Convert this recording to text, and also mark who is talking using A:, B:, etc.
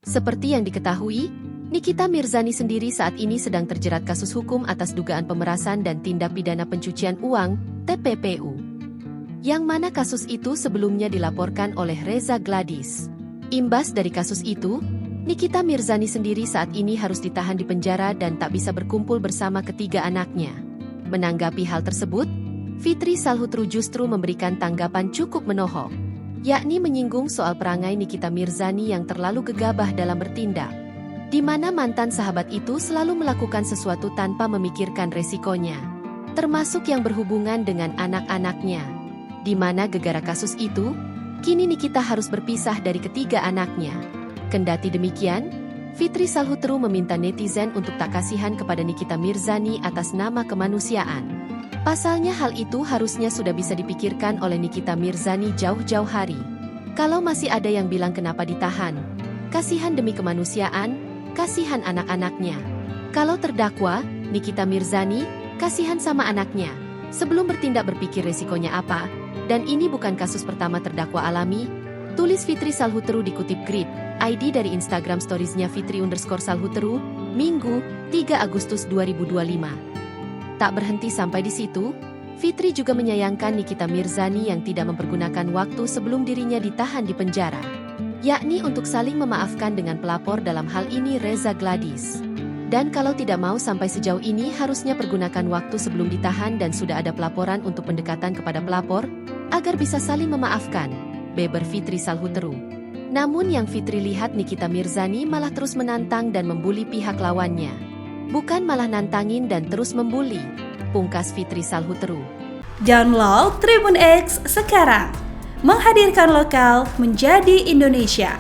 A: Seperti yang diketahui, Nikita Mirzani sendiri saat ini sedang terjerat kasus hukum atas dugaan pemerasan dan tindak pidana pencucian uang (TPPU). Yang mana kasus itu sebelumnya dilaporkan oleh Reza Gladys. Imbas dari kasus itu, Nikita Mirzani sendiri saat ini harus ditahan di penjara dan tak bisa berkumpul bersama ketiga anaknya. Menanggapi hal tersebut, Fitri Salhutru justru memberikan tanggapan cukup menohok, yakni menyinggung soal perangai Nikita Mirzani yang terlalu gegabah dalam bertindak, di mana mantan sahabat itu selalu melakukan sesuatu tanpa memikirkan resikonya, termasuk yang berhubungan dengan anak-anaknya, di mana gegara kasus itu, kini Nikita harus berpisah dari ketiga anaknya. Kendati demikian, Fitri Salhutru meminta netizen untuk tak kasihan kepada Nikita Mirzani atas nama kemanusiaan. Pasalnya hal itu harusnya sudah bisa dipikirkan oleh Nikita Mirzani jauh-jauh hari. Kalau masih ada yang bilang kenapa ditahan, kasihan demi kemanusiaan, kasihan anak-anaknya. Kalau terdakwa, Nikita Mirzani, kasihan sama anaknya. Sebelum bertindak berpikir resikonya apa, dan ini bukan kasus pertama terdakwa alami, tulis Fitri Salhutru dikutip Grid.id dari Instagram Stories-nya Fitri_Salhutru, Minggu, 3 Agustus 2025. Tak berhenti sampai di situ, Fitri juga menyayangkan Nikita Mirzani yang tidak mempergunakan waktu sebelum dirinya ditahan di penjara, yakni untuk saling memaafkan dengan pelapor dalam hal ini Reza Gladys. Dan kalau tidak mau sampai sejauh ini harusnya pergunakan waktu sebelum ditahan dan sudah ada pelaporan untuk pendekatan kepada pelapor, agar bisa saling memaafkan, beber Fitri Salhutru. Namun yang Fitri lihat Nikita Mirzani malah terus menantang dan membuli pihak lawannya. Bukan malah nantangin dan terus membuli, pungkas Fitri Salhutru.
B: Download Tribun X sekarang, menghadirkan lokal menjadi Indonesia.